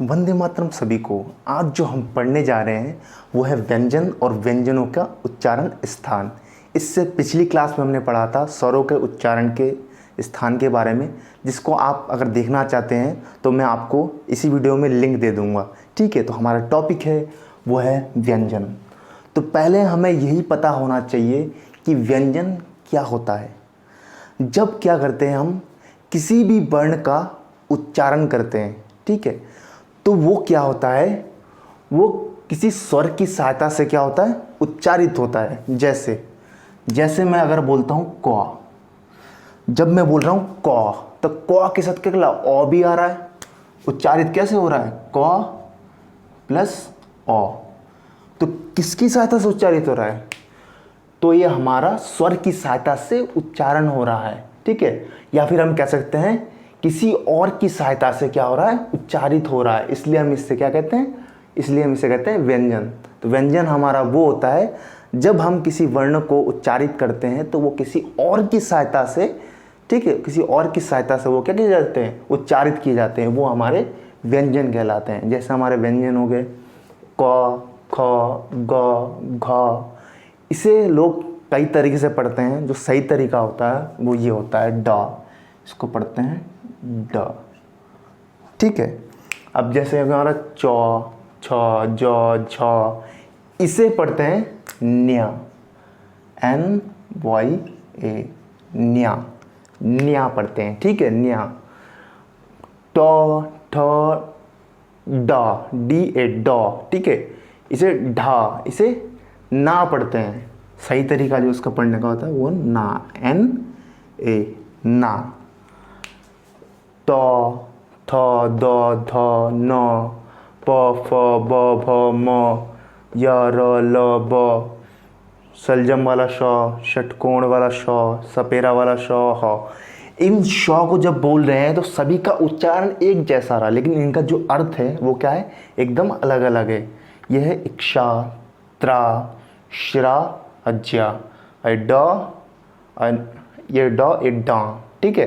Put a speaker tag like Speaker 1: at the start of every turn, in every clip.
Speaker 1: वंदे मातरम सभी को। आज जो हम पढ़ने जा रहे हैं वो है व्यंजन और व्यंजनों का उच्चारण स्थान। इससे पिछली क्लास में हमने पढ़ा था स्वरों के उच्चारण के स्थान के बारे में, जिसको आप अगर देखना चाहते हैं तो मैं आपको इसी वीडियो में लिंक दे दूंगा। ठीक है, तो हमारा टॉपिक है वो है व्यंजन। तो पहले हमें यही पता होना चाहिए कि व्यंजन क्या होता है। जब क्या करते हैं हम किसी भी वर्ण का उच्चारण करते हैं, ठीक है, तो वो क्या होता है, वो किसी स्वर की सहायता से क्या होता है, उच्चारित होता है। जैसे मैं अगर बोलता हूँ क, जब मैं बोल रहा हूँ क, तो क के साथ क्या निकला, ओ भी आ रहा है। उच्चारित कैसे हो रहा है, क प्लस ओ। तो किसकी सहायता से उच्चारित हो रहा है, तो ये हमारा स्वर की सहायता से उच्चारण हो रहा है। ठीक है, या फिर हम कह सकते हैं किसी और की सहायता से क्या हो रहा है, उच्चारित हो रहा है। इसलिए हम इससे क्या कहते हैं, इसलिए हम इसे कहते हैं व्यंजन। तो व्यंजन हमारा वो होता है जब हम किसी वर्ण को उच्चारित करते हैं तो वो किसी और की सहायता से, ठीक है, किसी और की सहायता से वो क्या किए जाते हैं, उच्चारित किए जाते हैं। वो हमारे व्यंजन कहलाते हैं। जैसे हमारे व्यंजन हो गए क, ख, ग, घ। इसे लोग कई तरीके से पढ़ते हैं। जो सही तरीका होता है वो ये होता है ड, इसको पढ़ते हैं ड। ठीक है, अब जैसे हमारा चौ, छ, ज, झ, इसे पढ़ते हैं न्या, एन वाई ए, न्या, न्या पढ़ते हैं। ठीक है, न्या। ट, ठ, ड, डी ए, ड। ठीक है, इसे ढा, इसे ना पढ़ते हैं। सही तरीका जो उसका पढ़ने का होता है वो ना, एन ए, ना। त, थ, द, ध, न, प, फ, ब, भ, म, य, र, ल, ब, सलजम वाला श, षटकोण वाला श, सपेरा वाला श, ह। इन श को जब बोल रहे हैं तो सभी का उच्चारण एक जैसा रहा, लेकिन इनका जो अर्थ है वो क्या है, एकदम अलग अलग है। यह है इक्षा, त्रा, श्रा, अज्या, ड, ये ड, ए, डा। ठीक है,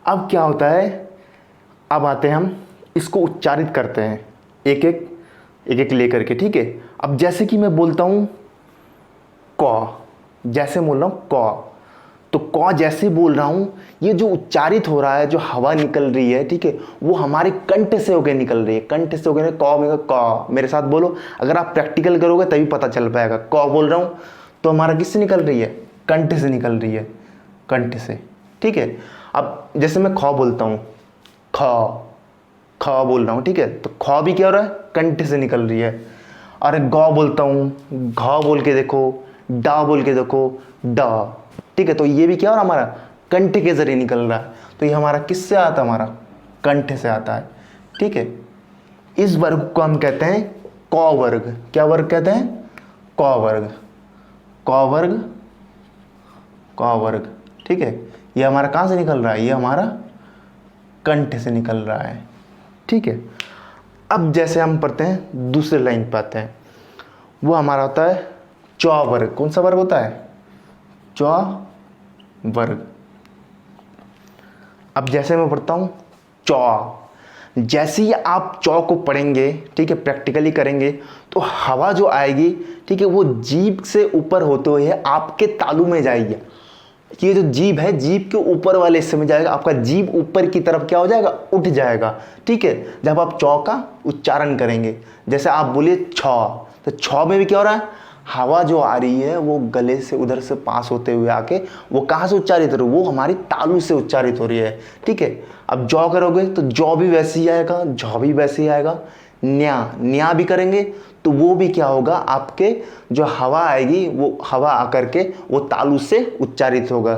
Speaker 1: अब क्या होता है, अब आते हैं हम इसको उच्चारित करते हैं एक एक लेकर के। ठीक है, अब जैसे कि मैं बोलता हूँ क, जैसे बोल रहा हूँ क, तो क जैसे बोल रहा हूँ, ये जो उच्चारित हो रहा है, जो हवा निकल रही है, ठीक है, वो हमारे कंठ से होकर निकल रही है। कंठ से होकर क में क, मेरे साथ बोलो। अगर आप प्रैक्टिकल करोगे तभी पता चल पाएगा। क बोल रहा हूँ तो हमारा किससे निकल रही है, कंठ से निकल रही है, कंठ से। ठीक है, अब जैसे मैं ख बोलता हूँ, ख, ख बोल रहा हूँ, ठीक है, तो ख भी क्या हो रहा है, कंठ से निकल रही है। अरे ग बोलता हूँ, घ बोल के देखो, डा बोल के देखो, ड। ठीक है, तो ये भी क्या हो रहा है, हमारा कंठ के जरिए निकल रहा है। तो ये हमारा किससे आता है, हमारा कंठ से आता है। ठीक है, इस वर्ग को हम कहते हैं क वर्ग। क्या वर्ग कहते हैं, क वर्ग, क वर्ग, क वर्ग। ठीक है, ये हमारा कहाँ से निकल रहा है, ये हमारा कंठ से निकल रहा है। ठीक है, अब जैसे हम पढ़ते हैं दूसरे लाइन पे आते हैं, वो हमारा होता है चौ वर्ग। कौन सा वर्ग होता है, चौ वर्ग। अब जैसे मैं पढ़ता हूँ चौ, जैसे ही आप चौ को पढ़ेंगे, ठीक है, प्रैक्टिकली करेंगे, तो हवा जो आएगी, ठीक है, वो जीभ से ऊपर होते हुए आपके तालू में जाएगी। ये जो जीभ है, जीभ के ऊपर वाले हिस्से में जाएगा, आपका जीभ ऊपर की तरफ क्या हो जाएगा, उठ जाएगा। ठीक है, जब आप चौ का उच्चारण करेंगे, जैसे आप बोलिए छ, तो छ में भी क्या हो रहा है, हवा जो आ रही है वो गले से उधर से पास होते हुए आके वो कहाँ से उच्चारित हो रही है, वो हमारी तालू से उच्चारित हो रही है। ठीक है, अब जौ करोगे तो जौ भी वैसे ही आएगा, झौ भी वैसे ही आएगा। न्या, न्या भी करेंगे तो वो भी क्या होगा, आपके जो हवा आएगी वो हवा आकर के वो तालू से उच्चारित होगा।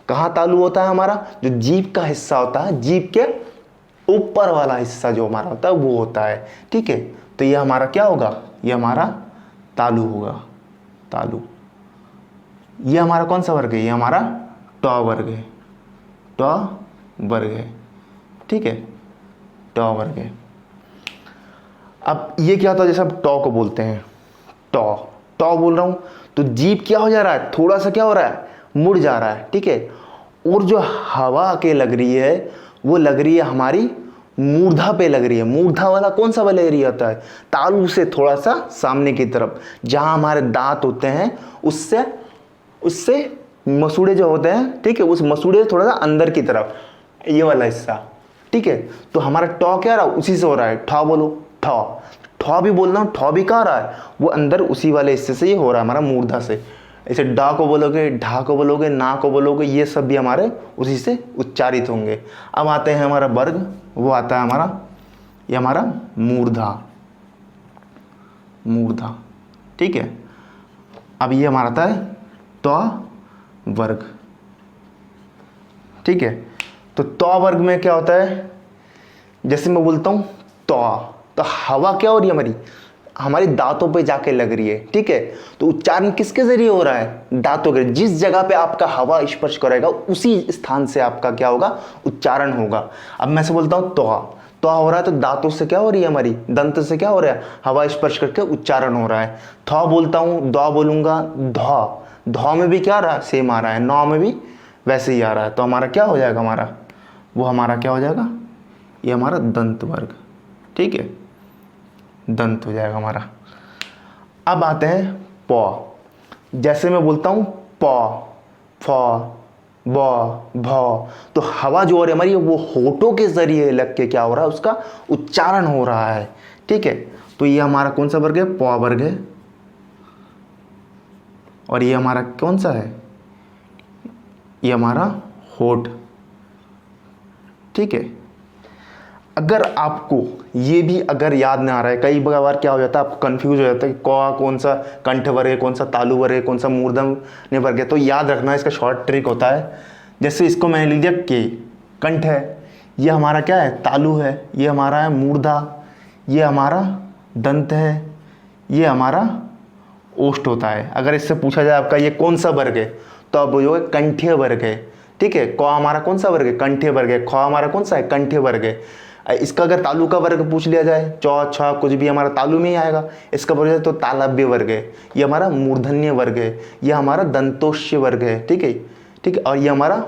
Speaker 1: कहाँ तालू होता है हमारा, जो जीभ का हिस्सा होता है, जीभ के ऊपर वाला हिस्सा जो हमारा होता है वो होता है। ठीक है, तो ये हमारा क्या होगा, ये हमारा तालु होगा, तालु। ये हमारा कौन सा वर्ग है, ये हमारा ट वर्ग है, ट वर्ग है। ठीक है, ट वर्ग है। अब ये क्या होता है, जैसे अब ट को बोलते हैं, ट, ट बोल रहा हूँ तो जीभ क्या हो जा रहा है, थोड़ा सा क्या हो रहा है, मुड़ जा रहा है। ठीक है, और जो हवा के लग रही है वो लग रही है हमारी मूर्धा पे लग रही है। मूर्धा वाला कौन सा वाला एरिया होता है? तालू से थोड़ा सा सामने की तरफ, जहां हमारे दांत होते हैं उससे उससे मसूड़े जो होते हैं, ठीक है, उस मसूड़े से थोड़ा सा अंदर की तरफ, ये वाला हिस्सा, ठीक है। तो हमारा टॉ क्या रहा, उसी से हो रहा है। ठॉ बोलो, ठॉ। ठॉ भी बोल रहा हूँ, ठॉ भी कहाँ रहा है, वो अंदर उसी वाले हिस्से से ये हो रहा है हमारा मूर्धा से। ऐसे डा को बोलोगे, ढा को बोलोगे, ना को बोलोगे, ये सब भी हमारे उसी से उच्चारित होंगे। अब आते हैं हमारा वर्ग, वो आता है हमारा, ये हमारा मूर्धा, मूर्धा, ठीक है। अब ये हमारा आता है त्व वर्ग, ठीक है। तो त्व वर्ग में क्या होता है, जैसे मैं बोलता हूँ त्व, तो हवा क्या हो रही है हमारी, हमारी दांतों पे जाके लग रही है, ठीक है। तो उच्चारण किसके जरिए हो रहा है, दांतों के। जिस जगह पे आपका हवा स्पर्श करेगा उसी स्थान से आपका क्या होगा, उच्चारण होगा। अब मैं से बोलता हूँ त्व, त्व हो रहा है तो दांतों से क्या हो रही है हमारी, दंत से क्या हो रहा है, हवा स्पर्श करके उच्चारण हो रहा है। थ बोलता हूँ, द बोलूंगा, ध, ध में भी क्या आ रहा है, सेम आ रहा है, नौ में भी वैसे ही आ रहा है। तो हमारा क्या हो जाएगा, हमारा वो हमारा क्या हो जाएगा, ये हमारा दंत वर्ग, ठीक है, दंत हो जाएगा हमारा। अब आते हैं प, जैसे मैं बोलता हूँ प, फ, ब, भ, तो हवा जो हो रही है हमारी वो होठों के जरिए लग के क्या हो रहा है, उसका उच्चारण हो रहा है, ठीक है। तो ये हमारा कौन सा वर्ग है, प वर्ग है। और ये हमारा कौन सा है, ये हमारा होठ, ठीक है। अगर आपको ये भी अगर याद ना आ रहा है, कई बार क्या हो जाता है, आपको कंफ्यूज हो जाता है कि कौन सा कंठ वर्ग है, कौन सा तालु वर्ग है, कौन सा मूर्धन्य वर्ग है। तो याद रखना, इसका शॉर्ट ट्रिक होता है। जैसे इसको मैंने लिख दिया के, कंठ है, ये हमारा क्या है, तालु है, ये हमारा है मूर्धा, ये हमारा दंत है, ये हमारा ओष्ठ होता है। अगर इससे पूछा जाए आपका ये कौन सा वर्ग है, तो आप बोलोगे कंठीय वर्ग है, ठीक है। क हमारा कौन सा वर्ग है, कंठीय वर्ग है। ख हमारा कौन सा है, कंठीय वर्ग है। इसका अगर तालु का वर्ग पूछ लिया जाए, चौ छ कुछ भी हमारा तालु में ही आएगा। इसका पूछा जाए तो तालव्य वर्ग है, ये हमारा मूर्धन्य वर्ग है, ये हमारा दंतोष्य वर्ग है, ठीक है, ठीक है। और ये हमारा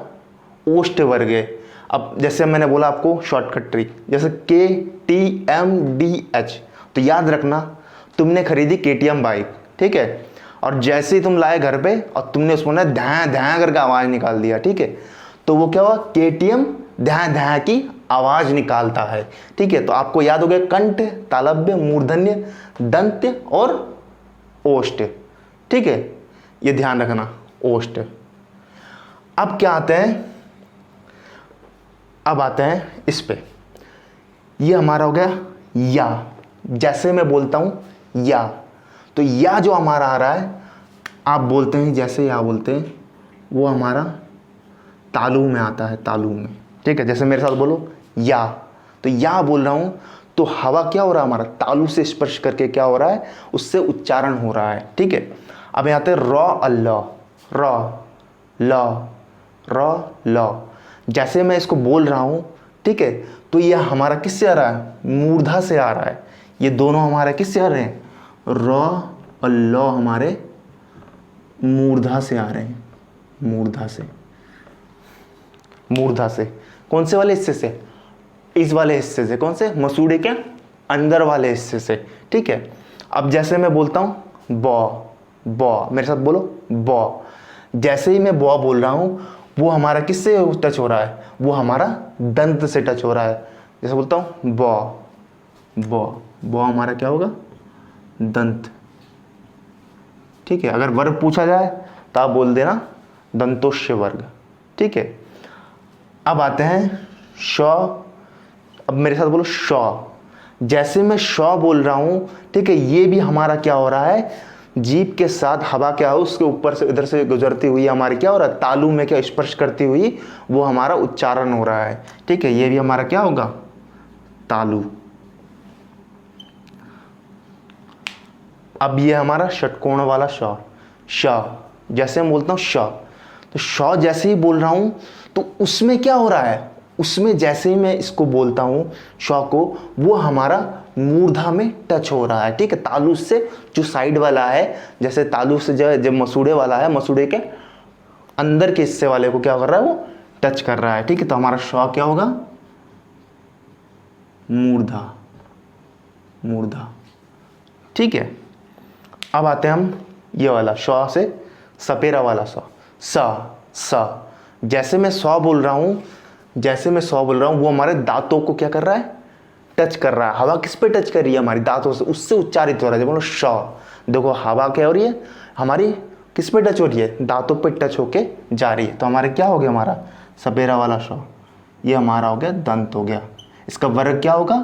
Speaker 1: ओष्ठ वर्ग है। अब जैसे मैंने बोला आपको शॉर्टकट ट्रिक, जैसे KTM DH, तो याद रखना तुमने खरीदी KTM बाइक, ठीक है, और जैसे ही तुम लाए घर पे और तुमने उसको ना ध्या ध्या करके आवाज निकाल दिया, ठीक है, तो वो क्या हुआ, KTM ध्या ध्या की आवाज निकालता है, ठीक है। तो आपको याद हो गया कंठ, तालव्य, मूर्धन्य, दंत्य और ओष्ठ, ठीक है, ये ध्यान रखना, ओष्ठ। अब क्या आते हैं, अब आते हैं इस पे, ये हमारा हो गया या। जैसे मैं बोलता हूं या, तो या जो हमारा आ रहा है, आप बोलते हैं जैसे या बोलते हैं, वो हमारा तालु में आता है, तालु में, ठीक है। जैसे मेरे साथ बोलो या, तो या बोल रहा हूं तो हवा क्या हो रहा है हमारा, तालु से स्पर्श करके क्या हो रहा है, उससे उच्चारण हो रहा है, ठीक है। अब यहाँ आते र अल्लाह, र ल, र ल। जैसे मैं इसको बोल रहा हूं, ठीक है, तो ये हमारा किससे आ रहा है, मूर्धा से आ रहा है। ये दोनों हमारे किससे आ रहे हैं, र और ल हमारे मूर्धा से आ रहे हैं, मूर्धा से, मूर्धा से। कौन से वाले हिस्से से, इस वाले हिस्से से, कौन से, मसूड़े के अंदर वाले हिस्से से, ठीक है। अब जैसे मैं बोलता हूं ब, ब, मेरे साथ बोलो ब। जैसे ही मैं ब बोल रहा हूं, वो हमारा किससे टच हो रहा है, वो हमारा दंत से टच हो रहा है। जैसे बोलता हूं ब, ब, ब हमारा क्या होगा, दंत, ठीक है। अगर वर्ग पूछा जाए तो आप बोल देना दंतोष्य वर्ग, ठीक है। अब आते हैं श। अब मेरे साथ बोलो श। जैसे मैं श बोल रहा हूं, ठीक है, ये भी हमारा क्या हो रहा है, जीभ के साथ हवा क्या हो, उसके ऊपर से इधर से गुजरती हुई हमारे क्या हो रहा है, तालु में क्या स्पर्श करती हुई वो हमारा उच्चारण हो रहा है, ठीक है। ये भी हमारा क्या होगा, तालु। अब ये हमारा षटकोण वाला श, श। जैसे मैं बोलता हूँ श, तो श जैसे ही बोल रहा हूं तो उसमें क्या हो रहा है, उसमें जैसे ही मैं इसको बोलता हूं श को, वो हमारा मूर्धा में टच हो रहा है, ठीक है। तालु से जो साइड वाला है, जैसे तालु से जब मसूड़े वाला है, मसूड़े के अंदर के हिस्से वाले को क्या कर रहा है, वो टच कर रहा है, ठीक है। तो हमारा श क्या होगा, मूर्धा, मूर्धा। ठीक है, अब आते हैं हम ये वाला श से सपेरा वाला स। जैसे मैं सौ बोल रहा हूँ, वो हमारे दांतों को क्या कर रहा है, टच कर रहा है। हवा किस पे टच कर रही है, हमारी दांतों से, उससे उच्चारित हो रहा है। बोलो श, देखो हवा क्या हो रही है हमारी, किस पे टच हो रही है, दांतों पे टच होके जा रही है। तो हमारे क्या हो गया, हमारा सपेरा वाला श, ये हमारा हो गया दंत हो गया। इसका वर्ग क्या होगा,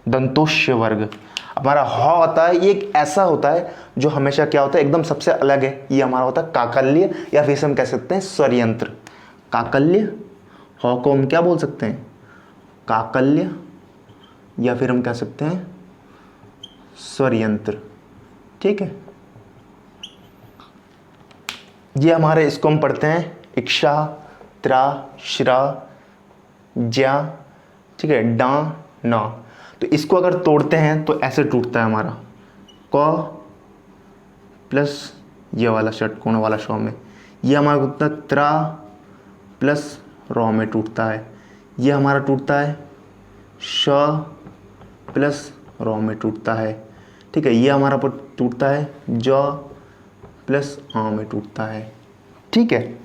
Speaker 1: दंतोष्य वर्ग। हमारा ह होता है, ये एक ऐसा होता है जो हमेशा क्या होता है, एकदम सबसे अलग है। ये हमारा होता है काकल्य, या फिर हम कह सकते हैं स्वरयंत्र। काकल्य, ह को हम क्या बोल सकते हैं, काकल्य, या फिर हम कह सकते हैं स्वरयंत्र। ठीक है, ये हमारे, इसको हम पढ़ते हैं इक्षा, त्रा, श्रा, ज्या, ठीक है, डा, ना। तो इसको अगर तोड़ते हैं तो ऐसे टूटता है हमारा क प्लस ये वाला षटकोण वाला शौ में, ये हमारा टूटता है त्रा प्लस रौ में टूटता है। ये हमारा टूटता है श प्लस रौ में टूटता है। ठीक है, ये हमारा टूटता है ज प्लस आ में टूटता है। ठीक है,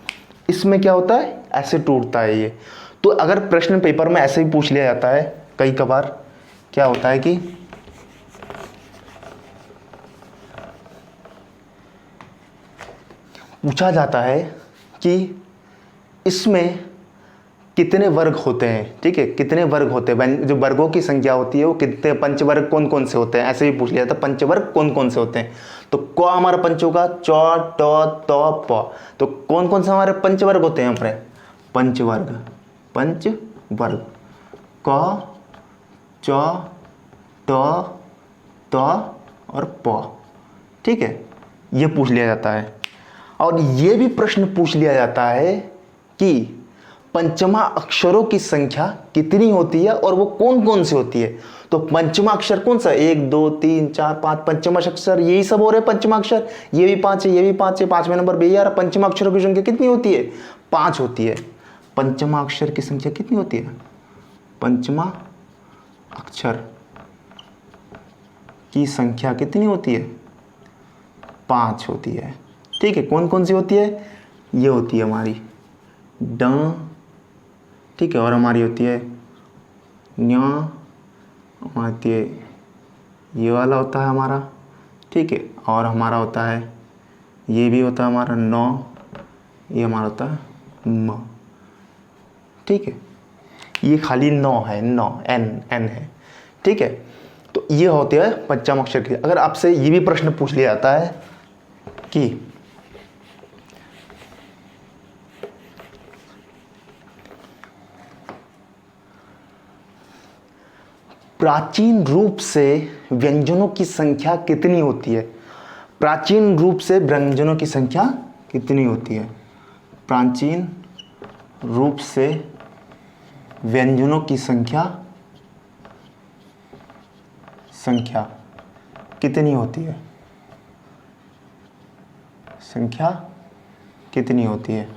Speaker 1: इसमें क्या होता है, ऐसे टूटता है ये। तो अगर प्रश्न पेपर में ऐसे ही पूछ लिया जाता है, कई कबार क्या होता है कि पूछा जाता है कि इसमें कितने वर्ग होते हैं। ठीक है, कितने वर्ग होते हैं, जो वर्गों की संख्या होती है वो कितने, पंचवर्ग कौन कौन से होते हैं, ऐसे भी पूछ लिया जाता है पंचवर्ग कौन कौन से होते हैं। तो क हमारा पंच होगा, च, ट, त, प। तो कौन कौन से हमारे पंचवर्ग होते हैं हमारे, पंचवर्ग, पंचवर्ग क, च, ट, त और प। ठीक है, ये पूछ लिया जाता है। और ये भी प्रश्न पूछ लिया जाता है कि पंचमा अक्षरों की संख्या कितनी होती है और वो कौन कौन सी होती है। तो पंचमा अक्षर कौन सा, 1 2 3 4 5 पंचमा अक्षर, यही सब हो रहे हैं पंचमा अक्षर। ये भी 5 है, ये भी 5 है, 5वें नंबर पे यार पंचमा अक्षरों की संख्या कितनी होती है, 5 होती है। पंचमा अक्षर की संख्या कितनी होती है, पंचमा अक्षर की संख्या कितनी होती है, 5 होती है। ठीक है, कौन कौन सी होती है, ये होती है हमारी ड, ठीक है, और हमारी होती है न्या, होती है ये वाला होता है हमारा। ठीक है, और हमारा होता है ये भी होता है हमारा नौ, ये हमारा होता है म। ठीक है, ये खाली 9 है, 9 एन है। ठीक है, तो ये होते हैं पंचम अक्षर के। अगर आपसे ये भी प्रश्न पूछ लिया जाता है कि प्राचीन रूप से व्यंजनों की संख्या कितनी होती है, प्राचीन रूप से व्यंजनों की संख्या कितनी होती है, प्राचीन रूप से व्यंजनों की संख्या कितनी होती है, संख्या कितनी होती है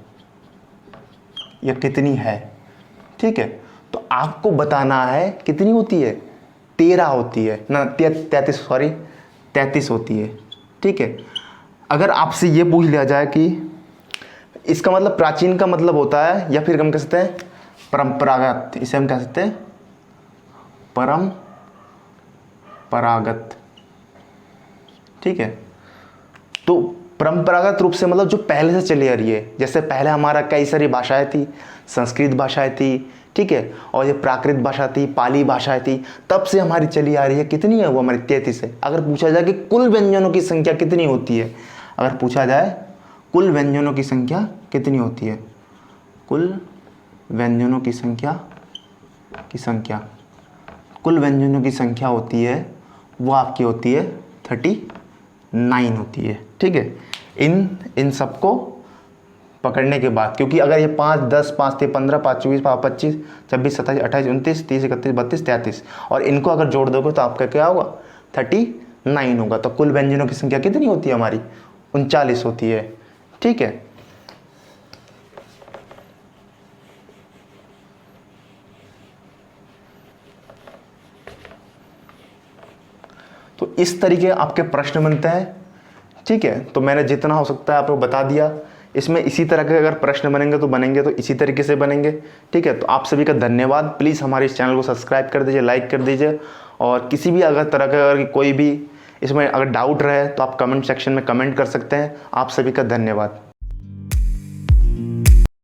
Speaker 1: या कितनी है। ठीक है, तो आपको बताना है कितनी होती है, 13 होती है ना, 33 होती है। ठीक है, अगर आपसे ये पूछ लिया जाए कि इसका मतलब प्राचीन का मतलब होता है, या फिर हम कह सकते हैं परंपरागत, इसे हम कह सकते हैं परंपरागत। ठीक है, तो परंपरागत रूप से मतलब जो पहले से चली आ रही है। जैसे पहले हमारा कई सारी भाषाएं थी, संस्कृत भाषाएं थी, ठीक है, और ये प्राकृत भाषा थी, पाली भाषाएं थी, तब से हमारी चली आ रही है। कितनी है वो हमारी, 33 है। अगर पूछा जाए कि कुल व्यंजनों की संख्या कितनी होती है, अगर पूछा जाए कुल व्यंजनों की संख्या कितनी होती है, कुल व्यंजनों की संख्या कुल व्यंजनों की संख्या होती है, वो आपकी होती है 39 होती है। ठीक है, इन सबको पकड़ने के बाद, क्योंकि अगर ये 5 10 5 3 15 5 24 5 25 26 27 28 29 30 31 32 33 और इनको अगर जोड़ दोगे तो आपका क्या होगा, 39 होगा। तो कुल व्यंजनों की संख्या कितनी होती है हमारी, 39 होती है। ठीक है, तो इस तरीके आपके प्रश्न बनते हैं। ठीक है, तो मैंने जितना हो सकता है आपको बता दिया। इसमें इसी तरह के अगर प्रश्न बनेंगे तो बनेंगे, तो इसी तरीके से बनेंगे। ठीक है, तो आप सभी का धन्यवाद। प्लीज़ हमारे इस चैनल को सब्सक्राइब कर दीजिए, लाइक कर दीजिए, और किसी भी अगर तरह का अगर कोई भी इसमें अगर डाउट रहे तो आप कमेंट सेक्शन में कमेंट कर सकते हैं। आप सभी का धन्यवाद।